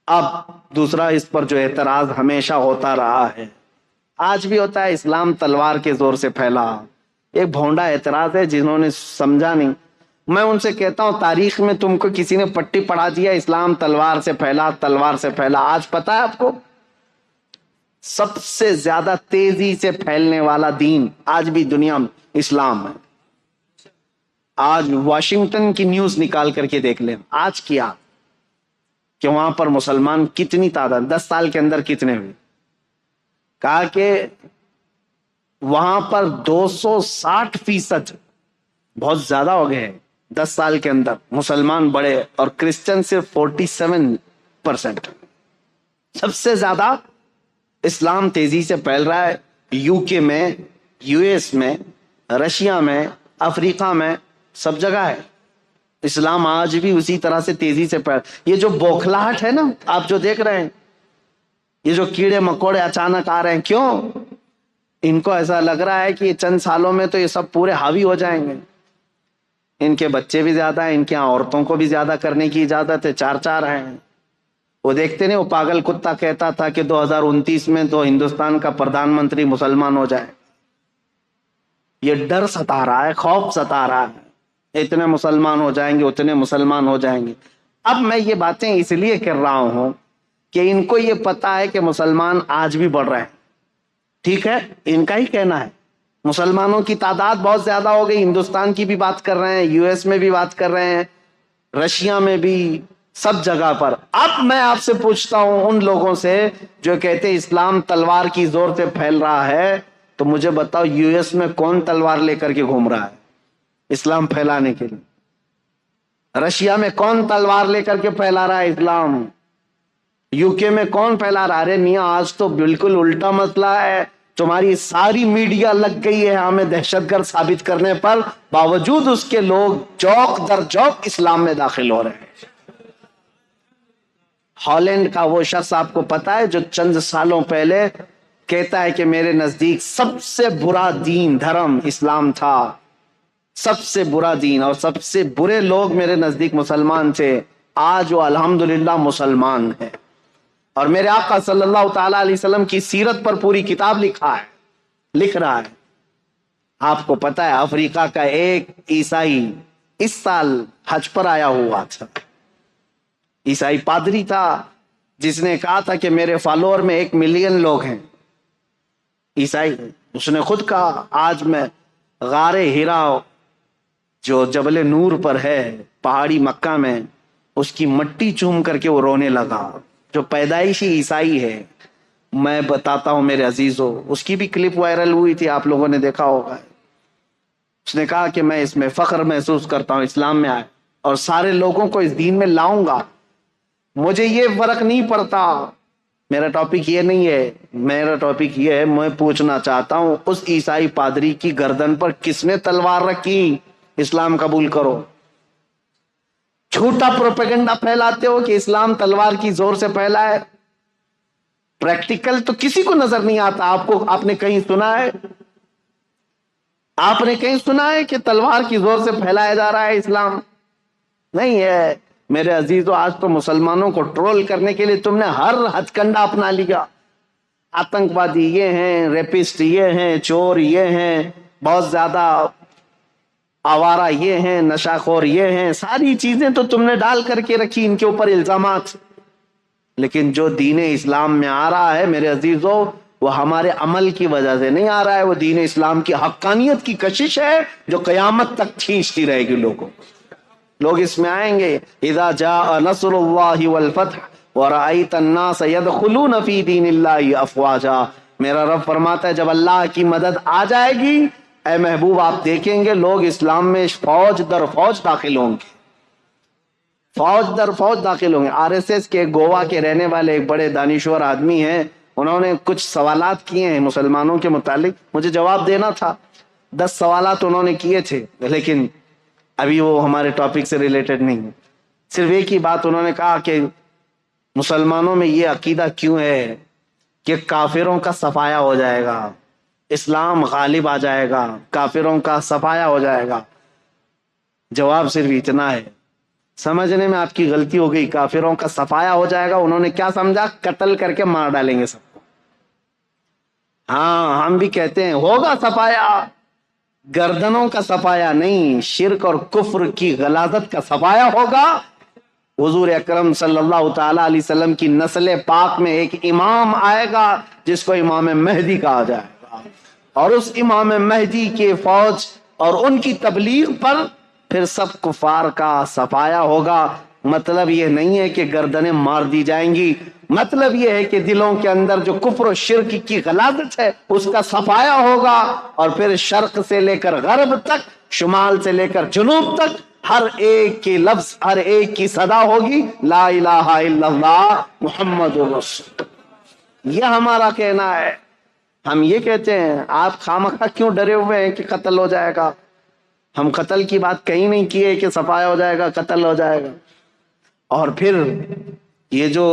اب دوسرا اس پر جو اعتراض ہمیشہ ہوتا رہا ہے، آج بھی ہوتا ہے، اسلام تلوار کے زور سے پھیلا، ایک بھونڈا اعتراض ہے جنہوں نے سمجھا نہیں۔ میں ان سے کہتا ہوں تاریخ میں تم کو کسی نے پٹی پڑھا دیا اسلام تلوار سے پھیلا، تلوار سے پھیلا؟ آج پتا ہے آپ کو سب سے زیادہ تیزی سے پھیلنے والا دین آج بھی دنیا میں اسلام ہے۔ آج واشنگٹن کی نیوز نکال کر کے دیکھ لیں، آج کیا کہ وہاں پر مسلمان کتنی تعداد 10 سال کے اندر کتنے ہوئے، کہا کہ وہاں پر 260%، بہت زیادہ ہو گئے 10 سال کے اندر مسلمان بڑے، اور کرسچن صرف 47%۔ سب سے زیادہ اسلام تیزی سے پھیل رہا ہے یو کے میں، یو ایس میں، رشیا میں، افریقہ میں، سب جگہ ہے اسلام آج بھی اسی طرح سے تیزی سے پھیل۔ یہ جو بوکھلاہٹ ہے نا آپ جو دیکھ رہے ہیں، یہ جو کیڑے مکوڑے اچانک آ رہے ہیں، کیوں؟ ان کو ایسا لگ رہا ہے کہ یہ چند سالوں میں تو یہ سب پورے حاوی ہو جائیں گے، ان کے بچے بھی زیادہ ہیں، ان کے عورتوں کو بھی زیادہ کرنے کی اجازت ہے، چار چار ہیں۔ وہ دیکھتے نہیں، وہ پاگل کتا کہتا تھا کہ 2029 میں تو ہندوستان کا پردھان منتری مسلمان ہو جائے۔ یہ ڈر ستا رہا ہے، خوف ستا رہا ہے، اتنے مسلمان ہو جائیں گے، اتنے مسلمان ہو جائیں گے۔ اب میں یہ باتیں اس لیے کر رہا ہوں کہ ان کو یہ پتا ہے کہ مسلمان آج بھی بڑھ رہے ہیں، ٹھیک ہے، ان کا ہی کہنا ہے، مسلمانوں کی تعداد بہت زیادہ ہو گئی، ہندوستان کی بھی بات کر رہے ہیں، یو ایس میں بھی بات کر رہے ہیں، رشیا میں بھی، سب جگہ پر۔ اب میں آپ سے پوچھتا ہوں ان لوگوں سے جو کہتے ہیں اسلام تلوار کی زور سے پھیل رہا ہے، تو مجھے بتاؤ یو ایس میں کون تلوار لے کر کے گھوم رہا ہے اسلام پھیلانے کے لیے؟ رشیا میں کون تلوار لے کر کے پھیلا رہا ہے اسلام؟ یو کے میں کون پھیلا رہا ہے؟ ارے میاں آج تو بالکل الٹا مسئلہ ہے، تمہاری ساری میڈیا لگ گئی ہے ہمیں دہشت گرد ثابت کرنے پر، باوجود اس کے لوگ چوک در چوک اسلام میں داخل ہو رہے ہیں۔ ہالینڈ کا وہ شخص آپ کو پتا ہے جو چند سالوں پہلے کہتا ہے کہ میرے نزدیک سب سے برا دین دھرم اسلام تھا، سب سے برا دین، اور سب سے برے لوگ میرے نزدیک مسلمان تھے، آج وہ الحمدللہ مسلمان ہے، اور میرے آقا صلی اللہ تعالی علیہ وسلم کی سیرت پر پوری کتاب لکھ رہا ہے۔ آپ کو پتا ہے افریقہ کا ایک عیسائی اس سال حج پر آیا ہوا تھا، عیسائی پادری تھا جس نے کہا تھا کہ میرے فالوور میں 1 ملین لوگ ہیں عیسائی، اس نے خود کہا آج میں غار ہیرا جو جبل نور پر ہے پہاڑی مکہ میں، اس کی مٹی چوم کر کے وہ رونے لگا، جو پیدائشی عیسائی ہے۔ میں بتاتا ہوں میرے عزیزو، اس کی بھی کلپ وائرل ہوئی تھی، آپ لوگوں نے دیکھا ہوگا۔ اس نے کہا کہ میں اس میں فخر محسوس کرتا ہوں اسلام میں آئے، اور سارے لوگوں کو اس دین میں لاؤں گا، مجھے یہ فرق نہیں پڑتا۔ میرا ٹاپک یہ نہیں ہے، میرا ٹاپک یہ ہے، میں پوچھنا چاہتا ہوں اس عیسائی پادری کی گردن پر کس نے تلوار رکھی؟ اسلام قبول کرو۔ جھوٹا پروپیگنڈا پھیلاتے ہو کہ اسلام تلوار کی زور سے پھیلا ہے، پریکٹیکل تو کسی کو نظر نہیں آتا۔ آپ نے کہیں سنا ہے؟ آپ نے کہیں سنا ہے کہ تلوار کی زور سے پھیلایا جا رہا ہے اسلام؟ نہیں ہے میرے عزیزو۔ آج تو مسلمانوں کو ٹرول کرنے کے لیے تم نے ہر ہتھ کنڈا اپنا لیا، آتنکوادی یہ ہیں، ریپسٹ یہ ہیں، چور یہ ہیں، بہت زیادہ آوارہ یہ ہیں، نشہ خور یہ ہیں، ساری چیزیں تو تم نے ڈال کر کے رکھی ان کے اوپر الزامات۔ لیکن جو دین اسلام میں آ رہا ہے میرے عزیزو، وہ ہمارے عمل کی وجہ سے نہیں آ رہا ہے، وہ دین اسلام کی حقانیت کی کشش ہے جو قیامت تک کھینچتی رہے گی لوگوں۔ لوگ اس میں آئیں گے، اذا جاء نصر اللہ والفتح ورأیت الناس يدخلون فی دین اللہ افواجا۔ میرا رب فرماتا ہے جب اللہ کی مدد آ جائے گی، اے محبوب آپ دیکھیں گے لوگ اسلام میں فوج در فوج داخل ہوں گے، فوج در فوج داخل ہوں گے۔ آر ایس ایس کے گوا کے رہنے والے ایک بڑے دانشور آدمی ہیں، انہوں نے کچھ سوالات کیے ہیں مسلمانوں کے متعلق، مجھے جواب دینا تھا، 10 سوالات انہوں نے کیے تھے، لیکن ابھی وہ ہمارے ٹاپک سے ریلیٹڈ نہیں ہے۔ صرف ایک ہی بات انہوں نے کہا کہ مسلمانوں میں یہ عقیدہ کیوں ہے کہ کافروں کا صفایا ہو جائے گا، اسلام غالب آ جائے گا، کافروں کا صفایا ہو جائے گا۔ جواب صرف اتنا ہے، سمجھنے میں آپ کی غلطی ہو گئی. کافروں کا صفایا ہو جائے گا. انہوں نے کیا سمجھا؟ قتل کر کے مار ڈالیں گے سب کو. ہاں ہم بھی کہتے ہیں ہوگا صفایا، گردنوں کا صفایا نہیں، شرک اور کفر کی غلاظت کا صفایا ہوگا. حضور اکرم صلی اللہ تعالی علیہ وسلم کی نسل پاک میں ایک امام آئے گا جس کو امام مہدی کہا جائے گا، اور اس امام مہدی کے فوج اور ان کی تبلیغ پر پھر سب کفار کا صفایا ہوگا. مطلب یہ نہیں ہے کہ گردنیں مار دی جائیں گی، مطلب یہ ہے کہ دلوں کے اندر جو کفر و شرک کی غلاظت ہے اس کا صفایا ہوگا، اور پھر شرق سے لے کر غرب تک، شمال سے لے کر جنوب تک، ہر ایک کی لفظ، ہر ایک کی صدا ہوگی لا الہ الا اللہ محمد رسول. یہ ہمارا کہنا ہے. ہم یہ کہتے ہیں آپ خامخواہ کیوں ڈرے ہوئے ہیں کہ قتل ہو جائے گا؟ ہم قتل کی بات کہیں نہیں کیے کہ صفایا ہو جائے گا، قتل ہو جائے گا. اور پھر یہ جو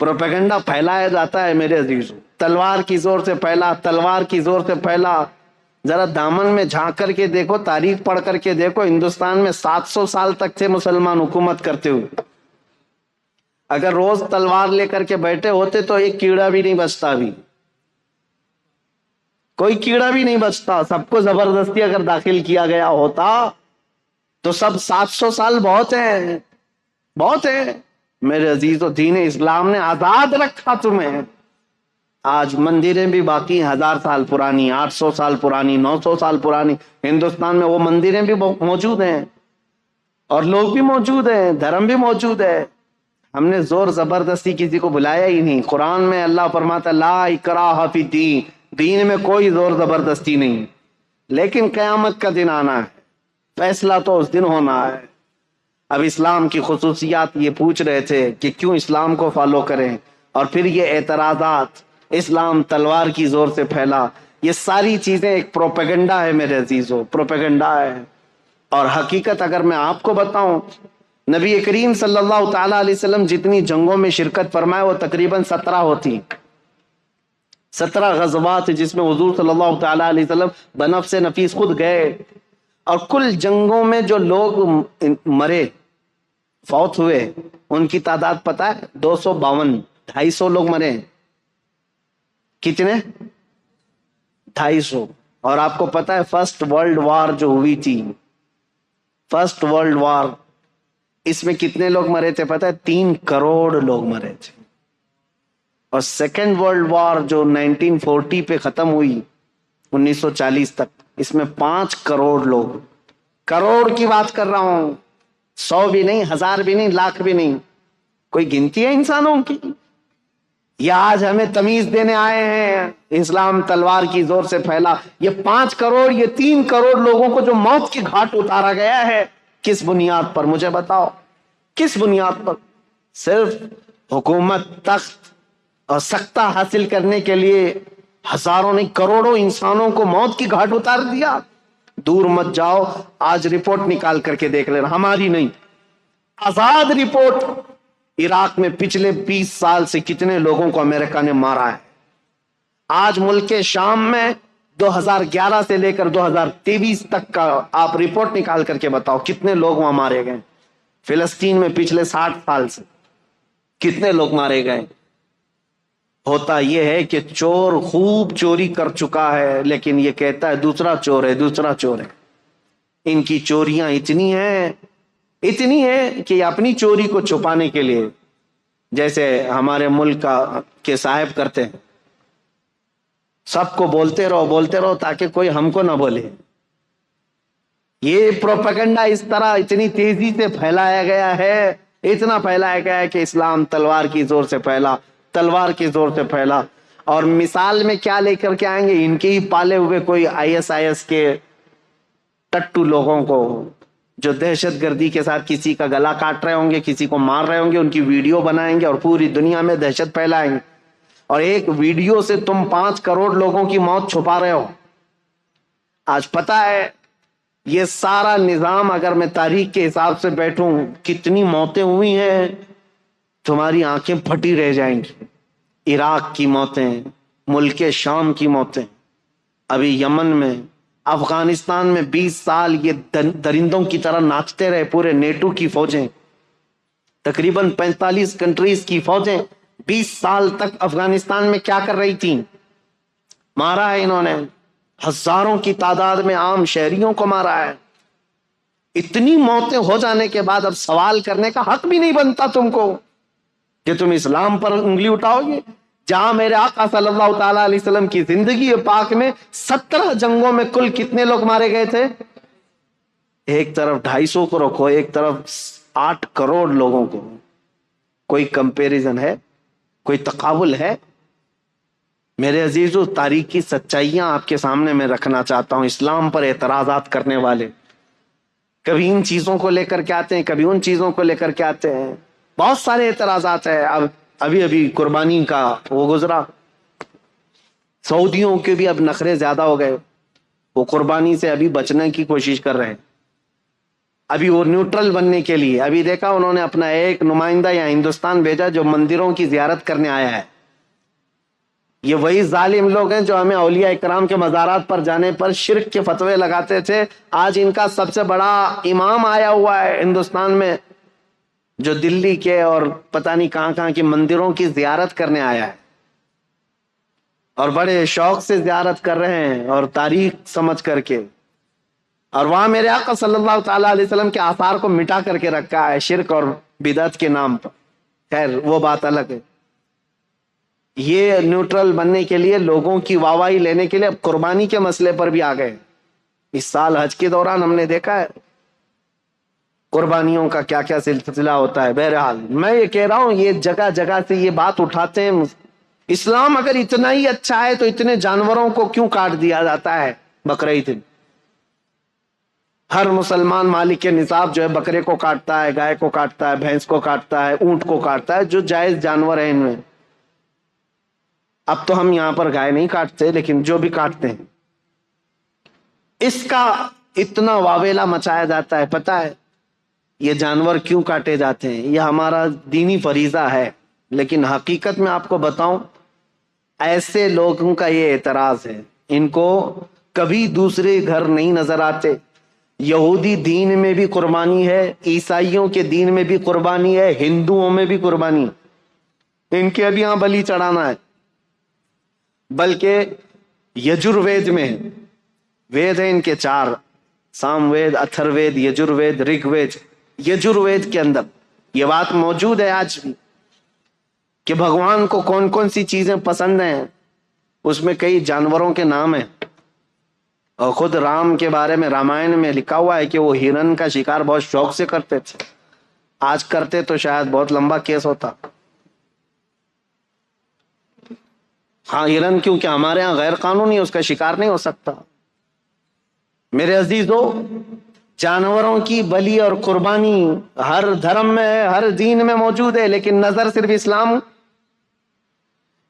پروپیگنڈا پھیلایا جاتا ہے میرے عزیزوں، تلوار کی زور سے پھیلا، تلوار کی زور سے پھیلا. ذرا دامن میں جھانک کر کے دیکھو، تاریخ پڑھ کر کے دیکھو، ہندوستان میں 700 سال تک تھے مسلمان حکومت کرتے ہوئے. اگر روز تلوار لے کر کے بیٹھے ہوتے تو ایک کیڑا بھی نہیں بچتا. بھی کوئی کیڑا بھی نہیں بچتا. سب کو زبردستی اگر داخل کیا گیا ہوتا تو سب 700 سال بہت ہیں، بہت ہے. میرے عزیزو، دین اسلام نے آزاد رکھا تمہیں. آج مندریں بھی باقی 1000 سال پرانی، 800 سال پرانی، 900 سال پرانی. ہندوستان میں وہ مندریں بھی موجود ہیں، اور لوگ بھی موجود ہیں، دھرم بھی موجود ہے. ہم نے زور زبردستی کسی کو بلایا ہی نہیں. قرآن میں اللہ فرماتا لا اکراہ فی الدین، دین میں کوئی زور زبردستی نہیں. لیکن قیامت کا دن آنا ہے، فیصلہ تو اس دن ہونا ہے. اب اسلام کی خصوصیات یہ پوچھ رہے تھے کہ کیوں اسلام کو فالو کریں، اور پھر یہ اعتراضات، اسلام تلوار کی زور سے پھیلا. یہ ساری چیزیں ایک پروپیگنڈا ہے میرے عزیزو، پروپیگنڈا ہے. اور حقیقت اگر میں آپ کو بتاؤں، نبی کریم صلی اللہ تعالی علیہ وسلم جتنی جنگوں میں شرکت فرمائے وہ تقریباً 17 ہوتی، 17 غزوات جس میں حضور صلی اللہ تعالی علیہ وسلم بنفس نفیس خود گئے. اور کل جنگوں میں جو لوگ مرے، فوت ہوئے، ان کی تعداد پتہ ہے 252، 250 لوگ مرے. کتنے؟ 250. اور آپ کو پتہ ہے فرسٹ ورلڈ وار جو ہوئی تھی، فرسٹ ورلڈ وار، اس میں کتنے لوگ مرے تھے پتہ ہے؟ 3 کروڑ لوگ مرے تھے. اور سیکنڈ ورلڈ وار جو 1940 پہ ختم ہوئی، 1940 تک، اس میں 5 کروڑ لوگ. کروڑ کی بات کر رہا ہوں، 100 بھی نہیں، 1000 بھی نہیں، لاکھ بھی نہیں. کوئی گنتی ہے انسانوں کی؟ یہ آج ہمیں تمیز دینے آئے ہیں اسلام تلوار کی زور سے پھیلا. یہ 5 کروڑ، یہ 3 کروڑ لوگوں کو جو موت کی گھاٹ اتارا گیا ہے، کس بنیاد پر؟ مجھے بتاؤ کس بنیاد پر؟ صرف حکومت، تخت اور سکتہ حاصل کرنے کے لیے ہزاروں نہیں کروڑوں انسانوں کو موت کی گھاٹ اتار دیا. دور مت جاؤ، آج رپورٹ نکال کر کے دیکھ لینا، ہماری نہیں، آزاد رپورٹ. عراق میں پچھلے 20 سال سے کتنے لوگوں کو امریکہ نے مارا ہے. آج ملک شام میں 2011 سے لے کر 2023 تک کا آپ رپورٹ نکال کر کے بتاؤ کتنے لوگ وہاں مارے گئے. فلسطین میں پچھلے 60 سال سے کتنے لوگ مارے گئے. ہوتا یہ ہے کہ چور خوب چوری کر چکا ہے، لیکن یہ کہتا ہے دوسرا چور ہے، دوسرا چور ہے. ان کی چوریاں اتنی ہیں کہ یہ اپنی چوری کو چھپانے کے لیے، جیسے ہمارے ملک کے صاحب کرتے ہیں، سب کو بولتے رہو تاکہ کوئی ہم کو نہ بولے. یہ پروپیگنڈا اس طرح اتنی تیزی سے پھیلایا گیا ہے، اتنا پھیلایا گیا ہے کہ اسلام تلوار کی زور سے پھیلا، تلوار کی زور سے پھیلا. اور مثال میں کیا لے کر کے آئیں گے؟ ان کے ہی پالے ہوئے کوئی ISIS کے ٹٹو لوگوں کو جو دہشت گردی کے ساتھ کسی کا گلا کاٹ رہے ہوں گے، کسی کو مار رہے ہوں گے، ان کی ویڈیو بنائیں گے اور پوری دنیا میں دہشت پھیلائیں گے. اور ایک ویڈیو سے تم 5 کروڑ لوگوں کی موت چھپا رہے ہو. آج پتہ ہے یہ سارا نظام، اگر میں تاریخ کے حساب سے بیٹھوں، کتنی موتیں ہوئی ہیں تمہاری آنکھیں پھٹی رہ جائیں گی. عراق کی موتیں، ملک شام کی موتیں، ابھی یمن میں افغانستان میں 20 سال یہ درندوں کی طرح ناچتے رہے پورے نیٹو کی فوجیں، تقریباً 45 کنٹریز کی فوجیں 20 سال تک افغانستان میں کیا کر رہی تھیں؟ مارا ہے انہوں نے، ہزاروں کی تعداد میں عام شہریوں کو مارا ہے۔ اتنی موتیں ہو جانے کے بعد اب سوال کرنے کا حق بھی نہیں بنتا تم کو کہ تم اسلام پر انگلی اٹھاؤ گے، جہاں میرے آقا صلی اللہ تعالی علیہ وسلم کی زندگی پاک میں 17 جنگوں میں کل کتنے لوگ مارے گئے تھے؟ ایک طرف 250 کو رکھو، ایک طرف 8 کروڑ لوگوں کو، کوئی کمپیریزن ہے؟ کوئی تقابل ہے؟ میرے عزیزو، تاریخی سچائیاں آپ کے سامنے میں رکھنا چاہتا ہوں۔ اسلام پر اعتراضات کرنے والے کبھی ان چیزوں کو لے کر کے آتے ہیں، کبھی ان چیزوں کو لے کر کے آتے ہیں، بہت سارے اعتراضات ہیں۔ اب ابھی قربانی کا وہ گزرا، سعودیوں کے بھی اب نخرے زیادہ ہو گئے، وہ قربانی سے ابھی بچنے کی کوشش کر رہے ہیں، ابھی وہ نیوٹرل بننے کے لیے۔ ابھی دیکھا انہوں نے اپنا ایک نمائندہ یا ہندوستان بھیجا جو مندروں کی زیارت کرنے آیا ہے۔ یہ وہی ظالم لوگ ہیں جو ہمیں اولیاء اکرام کے مزارات پر جانے پر شرک کے فتوے لگاتے تھے۔ آج ان کا سب سے بڑا امام آیا ہوا ہے ہندوستان میں، جو دلی کے اور پتہ نہیں کہاں کہاں کے مندروں کی زیارت کرنے آیا ہے، اور بڑے شوق سے زیارت کر رہے ہیں اور تاریخ سمجھ کر کے، اور وہاں میرے آقا صلی اللہ تعالی علیہ وسلم کے آثار کو مٹا کر کے رکھا ہے شرک اور بدعت کے نام پر۔ خیر وہ بات الگ ہے۔ یہ نیوٹرل بننے کے لیے، لوگوں کی واہواہی لینے کے لیے اب قربانی کے مسئلے پر بھی آ گئے۔ اس سال حج کے دوران ہم نے دیکھا ہے قربانیوں کا کیا کیا سلسلہ ہوتا ہے۔ بہرحال میں یہ کہہ رہا ہوں، یہ جگہ جگہ سے یہ بات اٹھاتے ہیں۔ اسلام اگر اتنا ہی اچھا ہے تو اتنے جانوروں کو کیوں کاٹ دیا جاتا ہے بقرعید؟ ہر مسلمان مالک کے نصاب جو ہے بکرے کو کاٹتا ہے، گائے کو کاٹتا ہے، بھینس کو کاٹتا ہے، اونٹ کو کاٹتا ہے، جو جائز جانور ہیں ان میں۔ اب تو ہم یہاں پر گائے نہیں کاٹتے، لیکن جو بھی کاٹتے ہیں اس کا اتنا واویلا مچایا جاتا ہے۔ پتہ ہے یہ جانور کیوں کاٹے جاتے ہیں؟ یہ ہمارا دینی فریضہ ہے، لیکن حقیقت میں آپ کو بتاؤں، ایسے لوگوں کا یہ اعتراض ہے، ان کو کبھی دوسرے گھر نہیں نظر آتے۔ یہودی دین میں بھی قربانی ہے، عیسائیوں کے دین میں بھی قربانی ہے، ہندوؤں میں بھی قربانی، ان کے ابھی یہاں بلی چڑھانا ہے۔ بلکہ یجروید میں، وید ہیں ان کے 4، سام وید، اتھر وید، یجروید، رگ وید۔ یجروید کے اندر یہ بات موجود ہے آج بھی کہ بھگوان کو کون کون سی چیزیں پسند ہیں، اس میں کئی جانوروں کے نام ہیں، اور خود رام کے بارے میں رامائن میں لکھا ہوا ہے کہ وہ ہرن کا شکار بہت شوق سے کرتے تھے۔ آج کرتے تو شاید بہت لمبا کیس ہوتا۔ ہاں ہرن کیونکہ ہمارے ہاں غیر قانونی، اس کا شکار نہیں ہو سکتا۔ میرے عزیزو، جانوروں کی بلی اور قربانی ہر دھرم میں ہے، ہر دین میں موجود ہے، لیکن نظر صرف اسلام،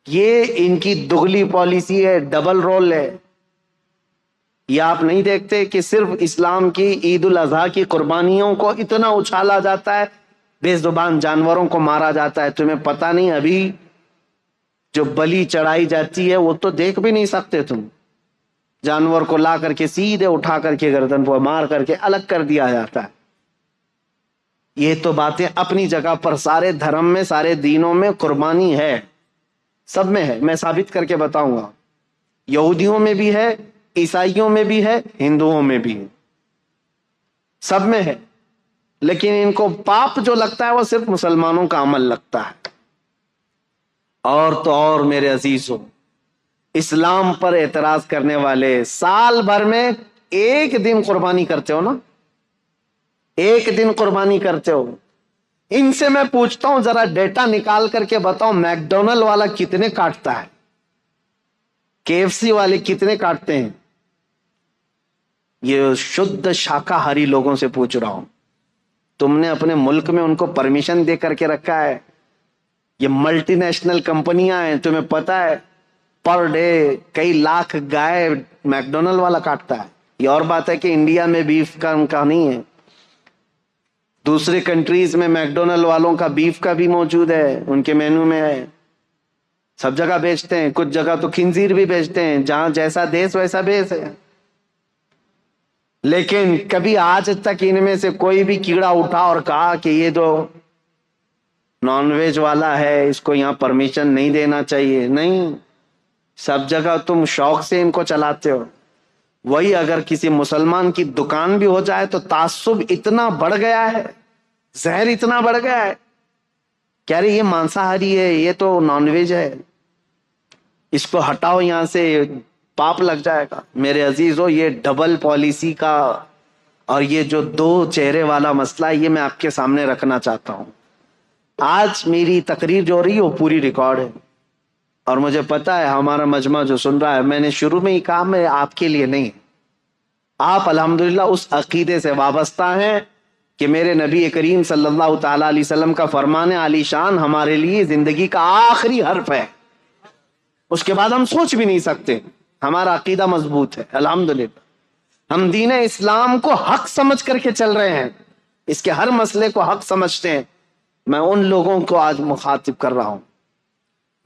یہ ان کی دگلی پالیسی ہے، ڈبل رول ہے۔ یہ آپ نہیں دیکھتے کہ صرف اسلام کی عید الاضحیٰ کی قربانیوں کو اتنا اچھالا جاتا ہے، بے زبان جانوروں کو مارا جاتا ہے۔ تمہیں پتہ نہیں ابھی جو بلی چڑھائی جاتی ہے وہ تو دیکھ بھی نہیں سکتے تم، جانور کو لا کر کے سیدھے اٹھا کر کے گردن پر مار کر کے الگ کر دیا جاتا ہے۔ یہ تو باتیں اپنی جگہ پر، سارے دھرم میں، سارے دینوں میں قربانی ہے، سب میں ہے۔ میں ثابت کر کے بتاؤں گا، یہودیوں میں بھی ہے، عیسائیوں میں بھی ہے، ہندوؤں میں بھی ہے، سب میں ہے۔ لیکن ان کو پاپ جو لگتا ہے وہ صرف مسلمانوں کا عمل لگتا ہے۔ اور تو اور میرے عزیزوں، اسلام پر اعتراض کرنے والے سال بھر میں ایک دن قربانی کرتے ہو نا، ایک دن قربانی کرتے ہو۔ ان سے میں پوچھتا ہوں ذرا ڈیٹا نکال کر کے بتاؤ، میک ڈونلڈ والا کتنے کاٹتا ہے، کے ایف سی والے کتنے کاٹتے ہیں؟ یہ شدھ شاکاہاری لوگوں سے پوچھ رہا ہوں۔ تم نے اپنے ملک میں ان کو پرمیشن دے کر کے رکھا ہے، یہ ملٹی نیشنل کمپنیاں ہیں، تمہیں پتا ہے پر ڈے کئی لاکھ گائے میک ڈونلڈ والا کاٹتا ہے۔ یہ اور بات ہے کہ انڈیا میں بیف کا ان کا نہیں ہے، دوسرے کنٹریز میں میک ڈونلڈ والوں کا بیف کا بھی موجود ہے، ان کے مینو میں ہے، سب جگہ بیچتے ہیں۔ کچھ جگہ تو خنزیر بھی بیچتے ہیں، جہاں جیسا دیس ویسا بیس ہے۔ لیکن کبھی آج تک ان میں سے کوئی بھی کیڑا اٹھا اور کہا کہ یہ تو نان ویج والا ہے، اس کو یہاں پرمیشن نہیں دینا چاہیے؟ نہیں، سب جگہ تم شوق سے ان کو چلاتے ہو۔ وہی اگر کسی مسلمان کی دکان بھی ہو جائے تو تعصب اتنا بڑھ گیا ہے، زہر اتنا بڑھ گیا ہے، کہہ رہے یہ مانساہاری ہے، یہ تو نان ویج ہے، اس کو ہٹاؤ یہاں سے، پاپ لگ جائے گا۔ میرے عزیزو، یہ ڈبل پالیسی کا اور یہ جو دو چہرے والا مسئلہ ہے، یہ میں آپ کے سامنے رکھنا چاہتا ہوں۔ آج میری تقریر جو ہو رہی ہے وہ پوری ریکارڈ ہے، اور مجھے پتا ہے ہمارا مجمع جو سن رہا ہے، میں نے شروع میں ہی کہا میں آپ کے لیے نہیں، آپ الحمدللہ اس عقیدے سے وابستہ ہیں کہ میرے نبی کریم صلی اللہ تعالی علیہ وسلم کا فرمان عالی شان ہمارے لیے زندگی کا آخری حرف ہے، اس کے بعد ہم سوچ بھی نہیں سکتے۔ ہمارا عقیدہ مضبوط ہے الحمدللہ، ہم دین اسلام کو حق سمجھ کر کے چل رہے ہیں، اس کے ہر مسئلے کو حق سمجھتے ہیں۔ میں ان لوگوں کو آج مخاطب کر رہا ہوں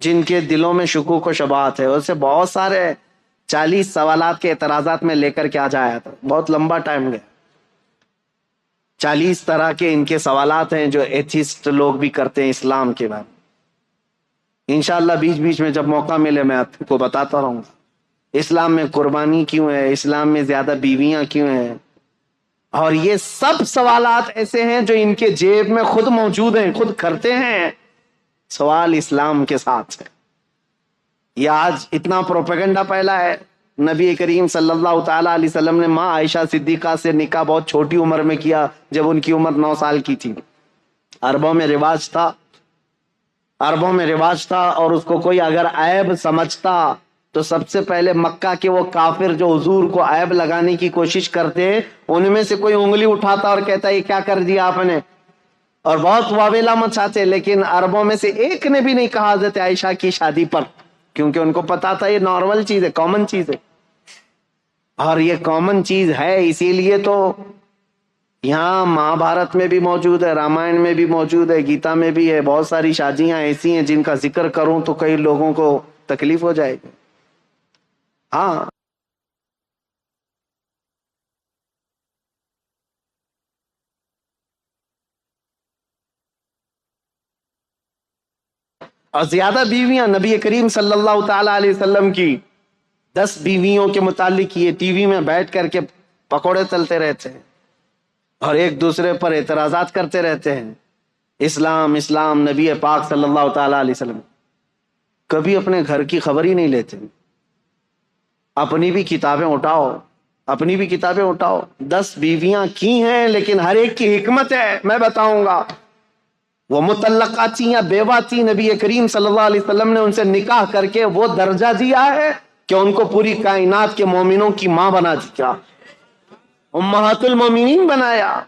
جن کے دلوں میں شکوک و شبہات ہے، اسے بہت سارے 40 سوالات کے اعتراضات میں لے کر کے آج آیا تھا، بہت لمبا ٹائم گیا، 40 طرح کے ان کے سوالات ہیں جو ایتھسٹ لوگ بھی کرتے ہیں اسلام کے بارے میں۔ انشاءاللہ بیچ بیچ میں جب موقع ملے میں آپ کو بتاتا رہوں گا اسلام میں قربانی کیوں ہے، اسلام میں زیادہ بیویاں کیوں ہیں، اور یہ سب سوالات ایسے ہیں جو ان کے جیب میں خود موجود ہیں، خود کرتے ہیں، سوال اسلام کے ساتھ ہے۔ یہ آج اتنا پروپیگنڈا پھیلا ہے، نبی کریم صلی اللہ تعالی علیہ وسلم نے ماں عائشہ صدیقہ سے نکاح بہت چھوٹی عمر میں کیا، جب ان کی عمر 9 سال کی تھی۔ عربوں میں رواج تھا، اور اس کو کوئی اگر عیب سمجھتا تو سب سے پہلے مکہ کے وہ کافر جو حضور کو عیب لگانے کی کوشش کرتے، ان میں سے کوئی انگلی اٹھاتا اور کہتا یہ کیا کر دیا آپ نے، اور بہت واویلا مچاتے، لیکن عربوں میں سے ایک نے بھی نہیں کہا حضرت عائشہ کی شادی پر، کیونکہ ان کو پتا تھا یہ نارمل چیز ہے، کامن چیز ہے، اور یہ کامن چیز ہے، اسی لیے تو یہاں مہابھارت میں بھی موجود ہے، رامائن میں بھی موجود ہے، گیتا میں بھی ہے، بہت ساری شادیاں ایسی ہیں جن کا ذکر کروں تو کئی لوگوں کو تکلیف ہو جائے گی۔ ہاں، اور زیادہ بیویاں، نبی کریم صلی اللہ تعالی علیہ وسلم کی 10 بیویوں کے متعلق یہ ٹی وی میں بیٹھ کر کے پکوڑے تلتے رہتے ہیں اور ایک دوسرے پر اعتراضات کرتے رہتے ہیں، اسلام اسلام، نبی پاک صلی اللہ تعالی علیہ وسلم کبھی اپنے گھر کی خبر ہی نہیں لیتے۔ اپنی بھی کتابیں اٹھاؤ، 10 بیویاں کی ہیں، لیکن ہر ایک کی حکمت ہے، میں بتاؤں گا۔ وہ مطلقہ تھی یا بیوہ تھی، نبی کریم صلی اللہ علیہ وسلم نے ان سے نکاح کر کے وہ درجہ دیا ہے کہ ان کو پوری کائنات کے مومنوں کی ماں بنا دیا، امہات المومنین بنایا۔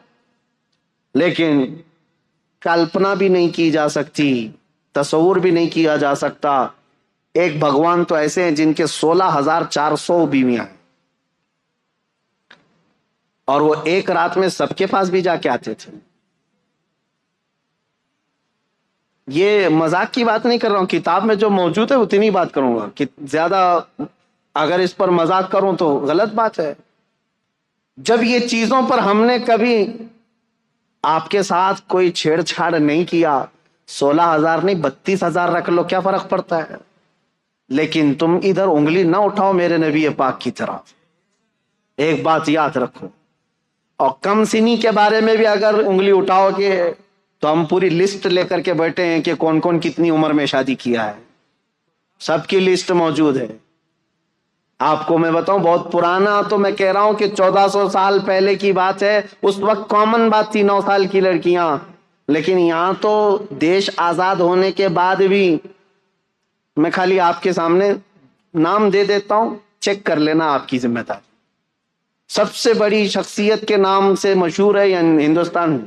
لیکن کلپنا بھی نہیں کی جا سکتی، تصور بھی نہیں کیا جا سکتا، ایک بھگوان تو ایسے ہیں جن کے 16,400 بیویاں ہیں، اور وہ ایک رات میں سب کے پاس بھی جا کے آتے تھے۔ یہ مذاق کی بات نہیں کر رہا ہوں، کتاب میں جو موجود ہے اتنی بات کروں گا، کہ زیادہ اگر اس پر مذاق کروں تو غلط بات ہے۔ جب یہ چیزوں پر ہم نے کبھی آپ کے ساتھ کوئی چھیڑ چھاڑ نہیں کیا، 16,000 نہیں 32,000 رکھ لو، کیا فرق پڑتا ہے؟ لیکن تم ادھر انگلی نہ اٹھاؤ میرے نبی پاک کی طرف، ایک بات یاد رکھو۔ اور کم سنی کے بارے میں بھی اگر انگلی اٹھاؤ گے تو ہم پوری لسٹ لے کر کے بیٹھے ہیں کہ کون کون کتنی عمر میں شادی کیا ہے، سب کی لسٹ موجود ہے۔ آپ کو میں بتاؤں، بہت پرانا تو میں کہہ رہا ہوں کہ 1400 سال پہلے کی بات ہے، اس وقت کامن بات تھی 9 سال کی لڑکیاں، لیکن یہاں تو دیش آزاد ہونے کے بعد بھی، میں خالی آپ کے سامنے نام دے دیتا ہوں، چیک کر لینا، آپ کی ذمہ داری۔ سب سے بڑی شخصیت کے نام سے مشہور ہے یعنی ہندوستان میں،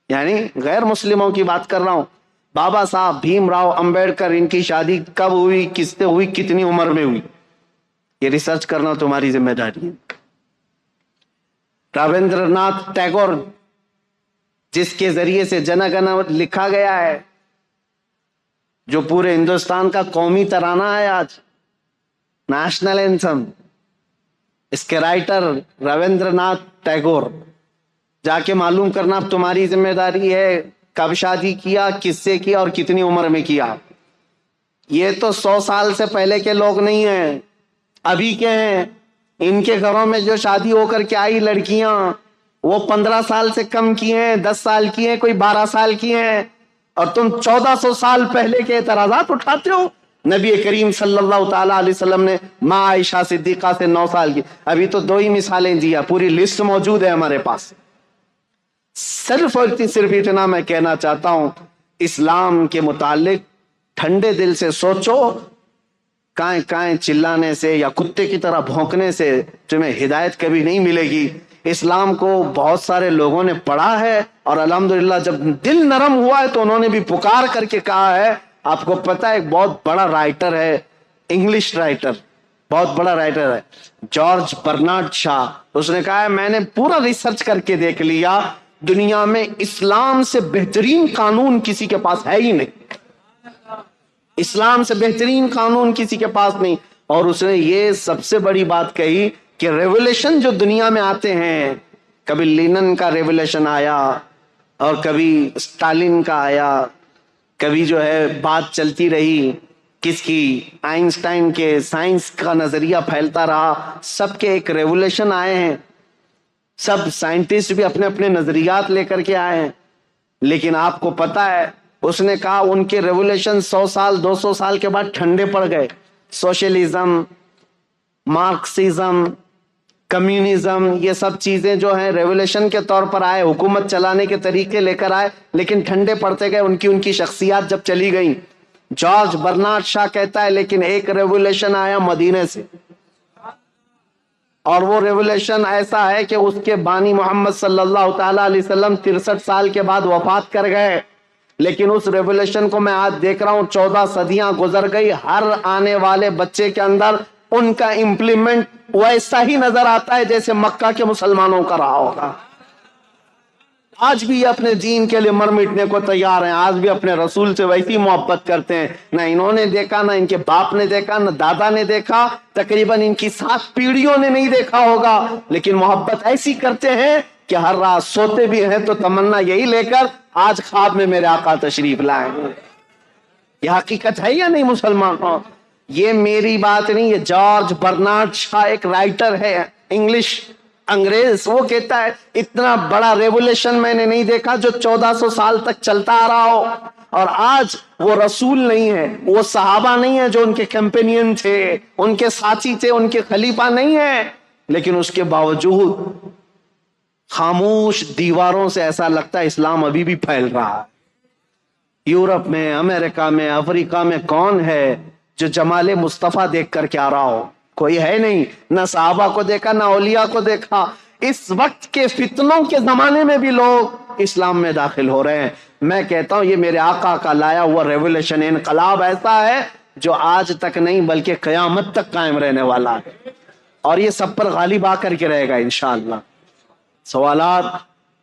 یعنی غیر مسلموں کی بات کر رہا ہوں، بابا صاحب بھیم راؤ امبیڈکر، ان کی شادی کب ہوئی، کس سے ہوئی، کتنی عمر میں ہوئی، یہ ریسرچ کرنا تمہاری ذمہ داری ہے۔ رابندر ناتھ ٹیگور، جس کے ذریعے سے جن گن لکھا گیا ہے، جو پورے ہندوستان کا قومی ترانہ ہے آج، نیشنل اینتھم، اس کے رائٹر رویندر ناتھ ٹیگور، جا کے معلوم کرنا اب تمہاری ذمہ داری ہے کب شادی کیا، کس سے کیا اور کتنی عمر میں کیا۔ یہ تو 100 سال سے پہلے کے لوگ نہیں ہیں، ابھی کے ہیں۔ ان کے گھروں میں جو شادی ہو کر کے آئی لڑکیاں، وہ 15 سال سے کم کی ہیں، 10 سال کی ہیں، کوئی 12 سال کی ہیں، اور تم 1400 سال پہلے کے اعتراضات اٹھاتے ہو۔ نبی کریم صلی اللہ تعالی علیہ وسلم نے ماں عائشہ صدیقہ سے 9 سال کی، ابھی تو 2 ہی مثالیں دیا، پوری لسٹ موجود ہے ہمارے پاس۔ صرف اتنا میں کہنا چاہتا ہوں، اسلام کے متعلق ٹھنڈے دل سے سوچو، کائیں کائیں چلانے سے یا کتے کی طرح بھونکنے سے تمہیں ہدایت کبھی نہیں ملے گی۔ اسلام کو بہت سارے لوگوں نے پڑھا ہے، اور الحمدللہ جب دل نرم ہوا ہے تو انہوں نے بھی پکار کر کے کہا ہے۔ آپ کو پتہ ہے ایک بہت بڑا رائٹر ہے، انگلش رائٹر، بہت بڑا رائٹر ہے، جارج برنارڈ شاہ، اس نے کہا ہے میں نے پورا ریسرچ کر کے دیکھ لیا، دنیا میں اسلام سے بہترین قانون کسی کے پاس ہے ہی نہیں، اسلام سے بہترین قانون کسی کے پاس نہیں۔ اور اس نے یہ سب سے بڑی بات کہی کہ ریولیشن جو دنیا میں آتے ہیں، کبھی لینن کا ریولیشن آیا اور کبھی اسٹالن کا آیا، کبھی جو ہے بات چلتی رہی کس کی، آئنسٹائن کے، سائنس کا نظریہ پھیلتا رہا، سب کے ایک ریولیشن آئے ہیں، سب سائنٹسٹ بھی اپنے اپنے نظریات لے کر کے آئے ہیں، لیکن آپ کو پتا ہے اس نے کہا ان کے ریولیشن 100 سال 200 سال کے بعد ٹھنڈے پڑ گئے۔ سوشلزم، مارکسزم، کمیونزم، یہ سب چیزیں جو ہیں ریولیشن کے طور پر آئے، حکومت چلانے کے طریقے لے کر آئے، لیکن ٹھنڈے پڑتے گئے، ان کی شخصیات جب چلی گئیں۔ جارج برنارڈ شاہ کہتا ہے لیکن ایک ریولیشن آیا مدینے سے، اور وہ ریولیشن ایسا ہے کہ اس کے بانی محمد صلی اللہ تعالی علیہ وسلم 63 سال کے بعد وفات کر گئے، لیکن اس ریولیشن کو میں آج دیکھ رہا ہوں، 14 صدیاں گزر گئی، ہر آنے والے بچے کے اندر ان کا امپلیمنٹ ویسا ہی نظر آتا ہے جیسے مکہ کے مسلمانوں کا رہا ہوگا۔ آج بھی اپنے دین کے لیے مر مٹنے کو تیار ہیں، آج بھی اپنے رسول سے ویسی محبت کرتے ہیں، نہ انہوں نے دیکھا، نہ ان کے باپ نے دیکھا، نہ دادا نے دیکھا، تقریباً ان کی 7 پیڑھیوں نے نہیں دیکھا ہوگا، لیکن محبت ایسی کرتے ہیں کہ ہر رات سوتے بھی ہیں تو تمنا یہی لے کر آج خواب میں میرے آقا تشریف لائیں۔ یہ حقیقت ہے یا نہیں مسلمانوں؟ یہ میری بات نہیں، یہ جارج برنارڈ شاہ ایک رائٹر ہے انگلش انگریز، وہ کہتا ہے اتنا بڑا ریولیشن میں نے نہیں دیکھا جو 1400 سال تک چلتا آ رہا ہو، اور آج وہ رسول نہیں ہے، وہ صحابہ نہیں ہے جو ان کے کیمپینین تھے، ان کے ساتھی تھے، ان کے خلیفہ نہیں ہے، لیکن اس کے باوجود خاموش دیواروں سے ایسا لگتا ہے اسلام ابھی بھی پھیل رہا ہے۔ یورپ میں، امریکہ میں، افریقہ میں کون ہے جو جمال مصطفیٰ دیکھ کر کے آ رہا ہو؟ کوئی ہے نہیں، نہ صحابہ کو دیکھا، نہ اولیاء کو دیکھا۔ اس وقت کے فتنوں کے زمانے میں بھی لوگ اسلام میں داخل ہو رہے ہیں۔ میں کہتا ہوں یہ میرے آقا کا لایا ہوا ریولیشن، انقلاب ایسا ہے جو آج تک نہیں بلکہ قیامت تک قائم رہنے والا ہے، اور یہ سب پر غالب آ کر کے رہے گا انشاءاللہ۔ سوالات،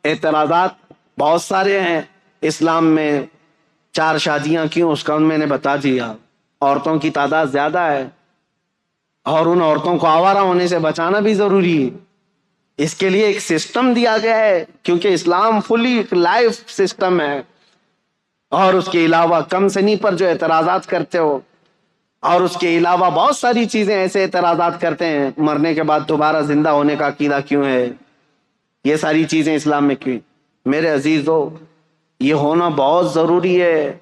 اعتراضات بہت سارے ہیں۔ اسلام میں 4 شادیاں کیوں، اس کا میں نے بتا دیا۔ عورتوں کی تعداد زیادہ ہے، اور ان عورتوں کو آوارہ ہونے سے بچانا بھی ضروری ہے، اس کے لیے ایک سسٹم دیا گیا ہے، کیونکہ اسلام فلی لائف سسٹم ہے۔ اور اس کے علاوہ کم سنی پر جو اعتراضات کرتے ہو، اور اس کے علاوہ بہت ساری چیزیں ایسے اعتراضات کرتے ہیں، مرنے کے بعد دوبارہ زندہ ہونے کا عقیدہ کیوں ہے، یہ ساری چیزیں اسلام میں کیوں؟ میرے عزیزو، یہ ہونا بہت ضروری ہے۔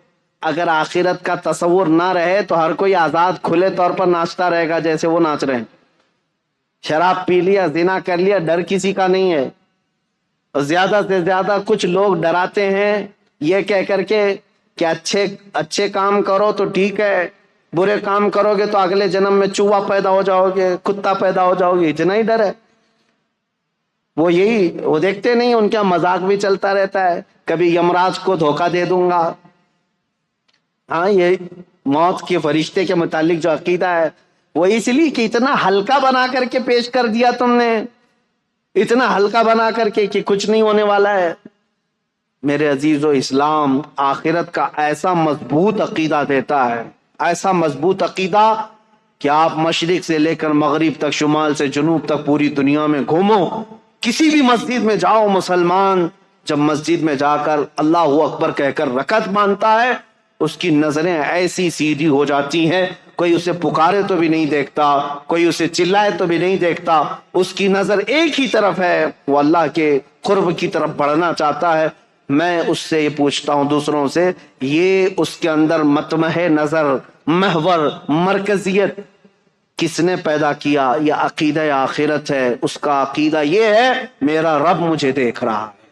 اگر آخرت کا تصور نہ رہے تو ہر کوئی آزاد کھلے طور پر ناچتا رہے گا جیسے وہ ناچ رہے ہیں، شراب پی لیا، زنا کر لیا، ڈر کسی کا نہیں ہے۔ اور زیادہ سے زیادہ کچھ لوگ ڈراتے ہیں یہ کہہ کر کے کہ اچھے کام کرو تو ٹھیک ہے، برے کام کرو گے تو اگلے جنم میں چوہا پیدا ہو جاؤ گے، کتا پیدا ہو جاؤ گے، اتنا ہی ڈر ہے۔ وہ دیکھتے نہیں، ان کا مذاق بھی چلتا رہتا ہے، کبھی یمراج کو دھوکہ دے دوں گا۔ ہاں، یہ موت کے فرشتے کے متعلق جو عقیدہ ہے وہ اس لیے کہ اتنا ہلکا بنا کر کے پیش کر دیا تم نے، اتنا ہلکا بنا کر کے کہ کچھ نہیں ہونے والا ہے۔ میرے عزیزو، اسلام آخرت کا ایسا مضبوط عقیدہ دیتا ہے، ایسا مضبوط عقیدہ کہ آپ مشرق سے لے کر مغرب تک، شمال سے جنوب تک پوری دنیا میں گھومو، کسی بھی مسجد میں جاؤ، مسلمان جب مسجد میں جا کر اللہ اکبر کہہ کر رکعت باندھتا ہے، اس کی نظریں ایسی سیدھی ہو جاتی ہیں، کوئی اسے پکارے تو بھی نہیں دیکھتا، کوئی اسے چلائے تو بھی نہیں دیکھتا، اس کی نظر ایک ہی طرف ہے، وہ اللہ کے قرب کی طرف بڑھنا چاہتا ہے۔ میں اس سے یہ پوچھتا ہوں دوسروں سے، یہ اس کے اندر مطمح نظر، محور، مرکزیت کس نے پیدا کیا؟ یہ عقیدہ آخرت ہے۔ اس کا عقیدہ یہ ہے میرا رب مجھے دیکھ رہا ہے۔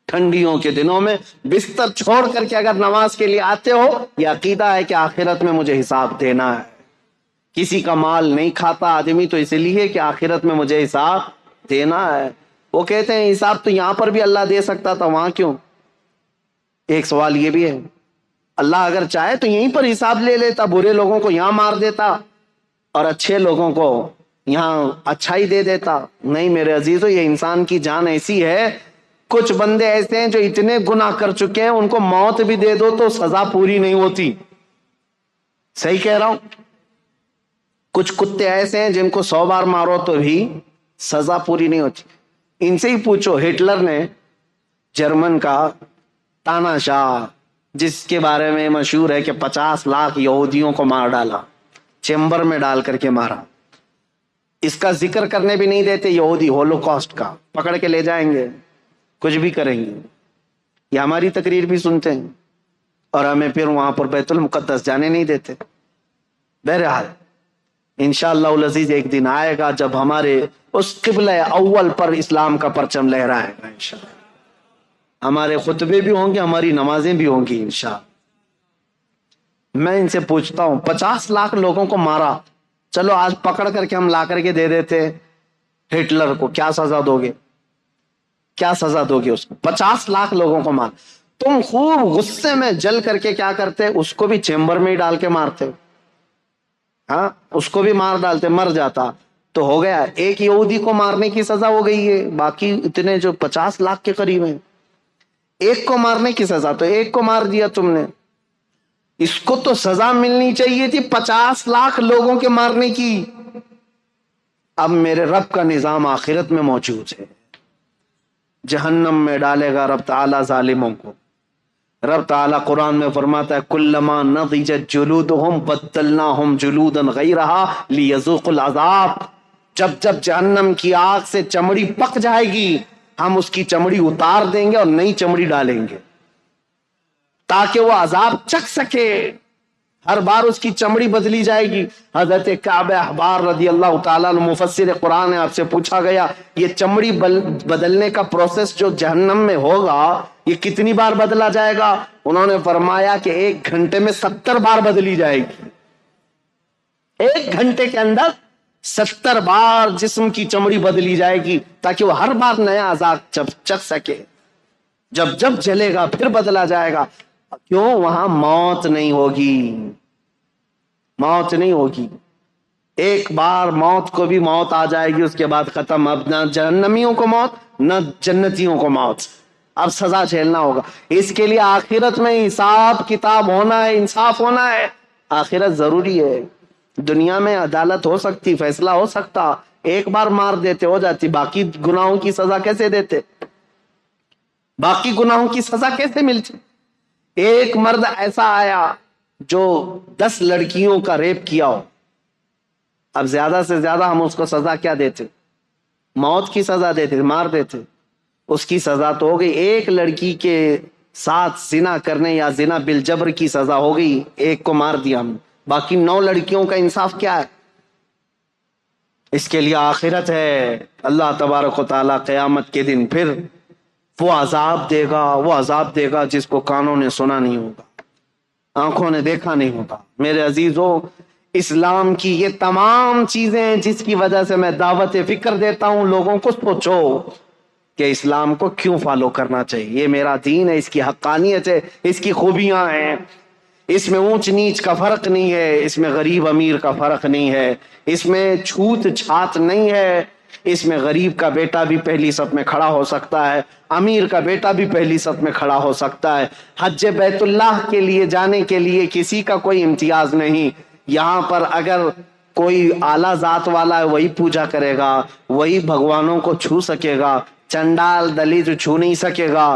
ٹھنڈیوں کے دنوں میں بستر چھوڑ کر کے اگر نماز کے لیے آتے ہو، یہ عقیدہ ہے کہ آخرت میں مجھے حساب دینا ہے۔ کسی کا مال نہیں کھاتا آدمی تو اس لیے کہ آخرت میں مجھے حساب دینا ہے۔ وہ کہتے ہیں حساب تو یہاں پر بھی اللہ دے سکتا تھا، وہاں کیوں؟ ایک سوال یہ بھی ہے، اللہ اگر چاہے تو یہیں پر حساب لے لیتا، برے لوگوں کو یہاں مار دیتا اور اچھے لوگوں کو یہاں اچھائی دے دیتا۔ نہیں میرے عزیزو، یہ انسان کی جان ایسی ہے، کچھ بندے ایسے ہیں جو اتنے گناہ کر چکے ہیں، ان کو موت بھی دے دو تو سزا پوری نہیں ہوتی۔ صحیح کہہ رہا ہوں؟ کچھ کتے ایسے ہیں جن کو 100 بار مارو تو بھی سزا پوری نہیں ہوتی۔ ان سے ہی پوچھو، ہٹلر نے جرمن کا تاناشاہ، جس کے بارے میں مشہور ہے کہ 50 لاکھ یہودیوں کو مار ڈالا، چیمبر میں ڈال کر کے مارا، اس کا ذکر کرنے بھی نہیں دیتے یہودی، ہولوکاسٹ کا پکڑ کے لے جائیں گے، کچھ بھی کریں گے۔ یہ ہماری تقریر بھی سنتے ہیں اور ہمیں پھر وہاں پر بیت المقدس جانے نہیں دیتے۔ بہرحال انشاءاللہ العزیز ایک دن آئے گا جب ہمارے اس قبلہ اول پر اسلام کا پرچم لہرائے گا انشاءاللہ۔ ہمارے خطبے بھی ہوں گے، ہماری نمازیں بھی ہوں گی انشاءاللہ۔ میں ان سے پوچھتا ہوں، 50 لاکھ لوگوں کو مارا، چلو آج پکڑ کر کے ہم لا کر کے دے دیتے ہٹلر کو، کیا سزا دو گے؟ کیا سزا دو گے اس کو؟ 50 لاکھ لوگوں کو مار، تم خوب غصے میں جل کر کے کیا کرتے؟ اس کو بھی چیمبر میں ہی ڈال کے مارتے، ہاں اس کو بھی مار ڈالتے، مر جاتا تو ہو گیا۔ ایک یہودی کو مارنے کی سزا ہو گئی ہے، باقی اتنے جو 50 لاکھ کے قریب ہیں، ایک کو مارنے کی سزا، تو ایک کو مار دیا تم نے، اس کو تو سزا ملنی چاہیے تھی 50 لاکھ لوگوں کے مارنے کی۔ اب میرے رب کا نظام آخرت میں موجود ہے، جہنم میں ڈالے گا رب تعالی ظالموں کو۔ رب تعالی قرآن میں فرماتا ہے کلما نضجت جلودہم بدلناہم جلودا غیرہا لیذوقوا العذاب، جب جب جہنم کی آگ سے چمڑی پک جائے گی ہم اس کی چمڑی اتار دیں گے اور نئی چمڑی ڈالیں گے تاکہ وہ عذاب چکھ سکے۔ ہر بار اس کی چمڑی بدلی جائے گی۔ حضرت کعب احبار رضی اللہ تعالیٰ عنہ مفسر قرآن، آپ سے پوچھا گیا یہ چمڑی بدلنے کا پروسیس جو جہنم میں ہوگا یہ کتنی بار بدلا جائے گا؟ انہوں نے فرمایا کہ 1 گھنٹے میں 70 بار بدلی جائے گی۔ 1 گھنٹے کے اندر 70 بار جسم کی چمڑی بدلی جائے گی تاکہ وہ ہر بار نیا عذاب چکھ سکے۔ جب جب جلے گا پھر بدلا جائے گا، کیوں؟ وہاں موت نہیں ہوگی، موت نہیں ہوگی۔ ایک بار موت کو بھی موت آ جائے گی، اس کے بعد ختم۔ اب نہ جہنمیوں کو موت نہ جنتیوں کو موت، اب سزا جھیلنا ہوگا۔ اس کے لیے آخرت میں حساب کتاب ہونا ہے، انصاف ہونا ہے۔ آخرت ضروری ہے۔ دنیا میں عدالت ہو سکتی، فیصلہ ہو سکتا، ایک بار مار دیتے ہو جاتی، باقی گناہوں کی سزا کیسے دیتے؟ باقی گناہوں کی سزا کیسے ملتی؟ ایک مرد ایسا آیا جو 10 لڑکیوں کا ریپ کیا ہو، اب زیادہ سے زیادہ ہم اس کو سزا کیا دیتے؟ موت کی سزا دیتے، مار دیتے۔ اس کی سزا تو ہو گئی، ایک لڑکی کے ساتھ زنا کرنے یا زنا بالجبر کی سزا ہو گئی، ایک کو مار دیا ہم، باقی 9 لڑکیوں کا انصاف کیا ہے؟ اس کے لیے آخرت ہے۔ اللہ تبارک و تعالیٰ قیامت کے دن پھر وہ عذاب دے گا، وہ عذاب دے گا جس کو کانوں نے سنا نہیں ہوگا، آنکھوں نے دیکھا نہیں ہوگا۔ میرے عزیزو، اسلام کی یہ تمام چیزیں جس کی وجہ سے میں دعوت فکر دیتا ہوں لوگوں کو، سوچو کہ اسلام کو کیوں فالو کرنا چاہیے۔ یہ میرا دین ہے، اس کی حقانیت ہے، اس کی خوبیاں ہیں، اس میں اونچ نیچ کا فرق نہیں ہے، اس میں غریب امیر کا فرق نہیں ہے، اس میں چھوت چھات نہیں ہے، اس میں غریب کا بیٹا بھی پہلی صف میں کھڑا ہو سکتا ہے، امیر کا بیٹا بھی پہلی صف میں کھڑا ہو سکتا ہے۔ حج بیت اللہ کے لیے جانے کے لیے کسی کا کوئی امتیاز نہیں۔ یہاں پر اگر کوئی اعلیٰ ذات والا ہے وہی پوجا کرے گا، وہی بھگوانوں کو چھو سکے گا، چنڈال دلت چھو نہیں سکے گا۔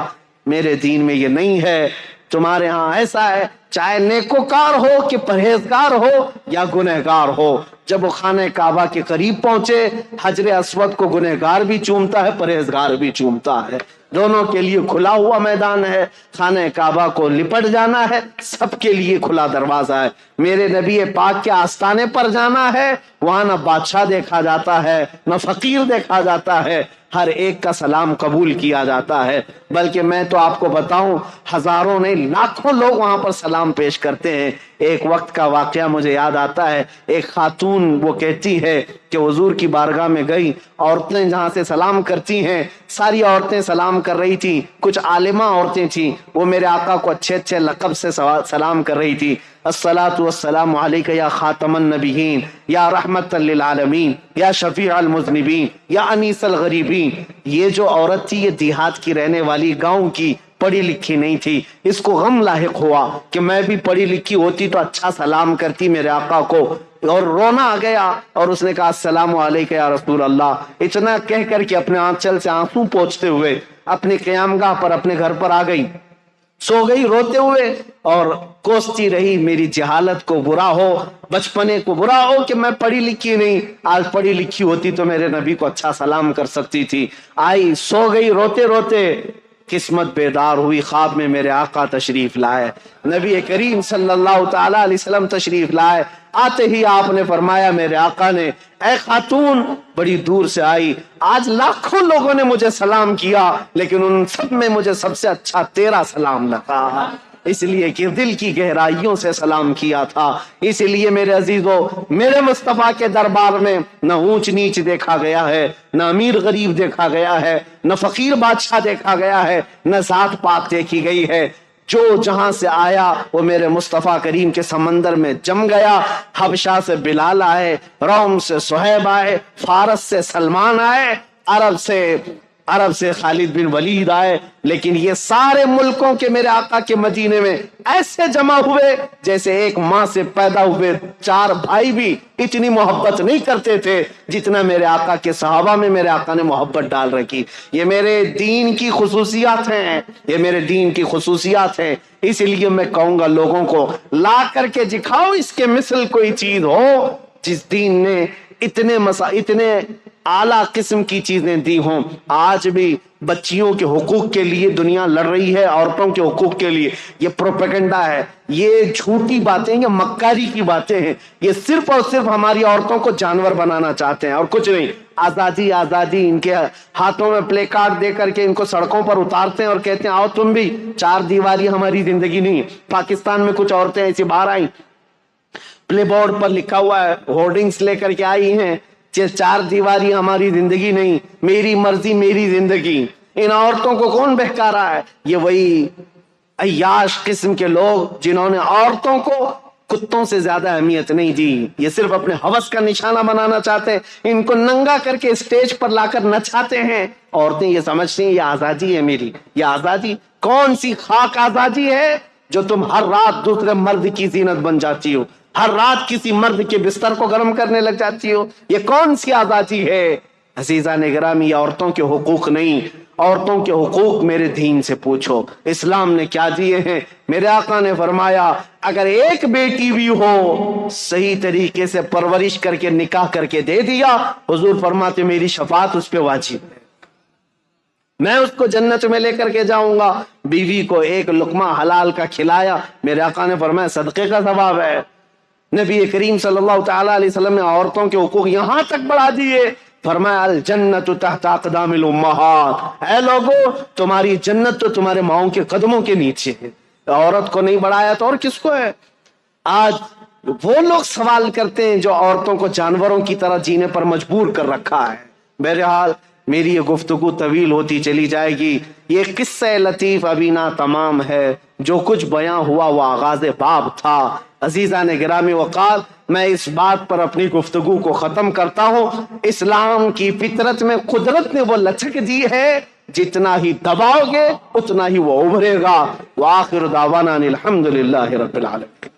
میرے دین میں یہ نہیں ہے۔ تمہارے ہاں ایسا ہے، چاہے نیکوکار ہو کہ پرہیزگار ہو یا گنہگار ہو، جب وہ خانہ کعبہ کے قریب پہنچے حجر اسود کو گنہگار بھی چومتا ہے، پرہیزگار بھی چومتا ہے، دونوں کے لیے کھلا ہوا میدان ہے۔ خانہ کعبہ کو لپٹ جانا ہے، سب کے لیے کھلا دروازہ ہے۔ میرے نبی پاک کے آستانے پر جانا ہے، وہاں نہ بادشاہ دیکھا جاتا ہے نہ فقیر دیکھا جاتا ہے، ہر ایک کا سلام قبول کیا جاتا ہے۔ بلکہ میں تو آپ کو بتاؤں، ہزاروں نہیں لاکھوں لوگ وہاں پر سلام پیش کرتے ہیں۔ ایک وقت کا واقعہ مجھے یاد آتا ہے، ایک خاتون وہ کہتی ہے کہ حضور کی بارگاہ میں گئی، عورتیں جہاں سے سلام کرتی ہیں ساری عورتیں سلام کر رہی تھی، کچھ عالمہ عورتیں تھیں، وہ میرے آقا کو اچھے اچھے لقب سے سلام کر رہی تھی۔ الصلاۃ والسلام علیک یا خاتم النبیین یا رحمت للعالمین یا شفیع المذنبین یا انیس الغریبین۔ یہ جو عورت تھی یہ دیہات کی رہنے والی، گاؤں کی، پڑھی لکھی نہیں تھی۔ اس کو غم لاحق ہوا کہ میں بھی پڑھی لکھی ہوتی تو اچھا سلام کرتی میرے آقا کو، اور رونا آ گیا اور اس نے کہا السلام علیکم یا رسول اللہ۔ اتنا کہہ کر کے اپنے آنچل سے آنسو پوچھتے ہوئے اپنی قیام گاہ پر اپنے گھر پر آ گئی، سو گئی روتے ہوئے اور کوستی رہی میری جہالت کو برا ہو، بچپنے کو برا ہو کہ میں پڑھی لکھی نہیں، آج پڑھی لکھی ہوتی تو میرے نبی کو اچھا سلام کر سکتی تھی۔ آئی سو گئی روتے روتے، قسمت بیدار ہوئی، خواب میں میرے آقا تشریف لائے، نبی کریم صلی اللہ تعالی علیہ وسلم تشریف لائے۔ آتے ہی آپ نے فرمایا، میرے آقا نے، اے خاتون بڑی دور سے آئی، آج لاکھوں لوگوں نے مجھے سلام کیا لیکن ان سب میں مجھے سب سے اچھا تیرا سلام لگا، اس لیے کہ دل کی گہرائیوں سے سلام کیا تھا۔ اس لیے میرے عزیزو، میرے مصطفیٰ کے دربار میں نہ اونچ نیچ دیکھا گیا ہے، نہ امیر غریب دیکھا گیا ہے، نہ فقیر بادشاہ دیکھا گیا ہے، نہ ذات پات دیکھی گئی ہے۔ جو جہاں سے آیا وہ میرے مصطفیٰ کریم کے سمندر میں جم گیا۔ حبشہ سے بلال آئے، روم سے صہیب آئے، فارس سے سلمان آئے، عرب سے خالد بن ولید آئے، لیکن یہ سارے ملکوں کے میرے آقا کے مدینے میں ایسے جمع ہوئے جیسے ایک ماں سے پیدا ہوئے چار بھائی بھی اتنی محبت نہیں کرتے تھے جتنا میرے آقا کے صحابہ میں میرے آقا نے محبت ڈال رکھی۔ یہ میرے دین کی خصوصیات ہیں، یہ میرے دین کی خصوصیات ہیں۔ اس لیے میں کہوں گا لوگوں کو لا کر کے دکھاؤ اس کے مثل کوئی چیز ہو جس دین نے اتنے اعلیٰ قسم کی چیزیں دی ہوں۔ آج بھی بچیوں کے حقوق کے لیے دنیا لڑ رہی ہے، عورتوں کے حقوق کے لیے۔ یہ پروپیگنڈا ہے، یہ جھوٹی باتیں، یہ مکاری کی باتیں ہیں۔ یہ صرف اور صرف ہماری عورتوں کو جانور بنانا چاہتے ہیں اور کچھ نہیں۔ آزادی آزادی، ان کے ہاتھوں میں پلے کارڈ دے کر کے ان کو سڑکوں پر اتارتے ہیں اور کہتے ہیں آؤ تم بھی، چار دیواری ہماری زندگی نہیں۔ پاکستان میں کچھ عورتیں ایسی باہر آئیں، پلے بورڈ پر لکھا ہوا ہے، ہورڈنگز لے کر کے آئی ہیں، چار دیواری ہماری زندگی نہیں، میری مرضی میری زندگی۔ ان عورتوں کو کون بہکا رہا ہے؟ یہ وہی عیاش قسم کے لوگ جنہوں نے عورتوں کو کتوں سے زیادہ اہمیت نہیں دی، یہ صرف اپنے ہوس کا نشانہ بنانا چاہتے ہیں۔ ان کو ننگا کر کے اسٹیج پر لا کر نچاتے ہیں۔ عورتیں یہ سمجھتی ہیں یہ آزادی ہے میری، یہ آزادی کون سی خاک آزادی ہے جو تم ہر رات دوسرے مرد کی زینت بن جاتی ہو، ہر رات کسی مرد کے بستر کو گرم کرنے لگ جاتی ہو؟ یہ کون سی آزادی ہے؟ عزیزان گرامی، یہ عورتوں کے حقوق نہیں، عورتوں کے حقوق میرے دین سے پوچھو، اسلام نے کیا دیے ہیں۔ میرے آقا نے فرمایا اگر ایک بیٹی بھی ہو صحیح طریقے سے پرورش کر کے نکاح کر کے دے دیا، حضور فرماتے میری شفاعت اس پہ واجب ہے، میں اس کو جنت میں لے کر کے جاؤں گا۔ بیوی کو ایک لقمہ حلال کا کھلایا، میرے آقا نے فرمایا صدقے کا ثواب ہے۔ نبی کریم صلی اللہ تعالی علیہ وسلم نے عورتوں کے حقوق یہاں تک بڑھا دیے، فرمایا الجنت تحت اقدام الامہات، اے لوگو تمہاری جنت تو تمہارے ماؤں کے قدموں کے نیچے ہے۔ عورت کو نہیں بڑھایا تو اور کس کو ہے؟ آج وہ لوگ سوال کرتے ہیں جو عورتوں کو جانوروں کی طرح جینے پر مجبور کر رکھا ہے۔ بہرحال میری یہ گفتگو طویل ہوتی چلی جائے گی، یہ قصہ لطیف ابھی نہ تمام ہے، جو کچھ بیاں ہوا وہ آغاز باب تھا۔ عزیزان گرامی وقال، میں اس بات پر اپنی گفتگو کو ختم کرتا ہوں، اسلام کی فطرت میں قدرت نے وہ لچک دی ہے، جتنا ہی دباؤ گے اتنا ہی وہ ابھرے گا۔ وآخر دعوانا الحمدللہ رب العالمین۔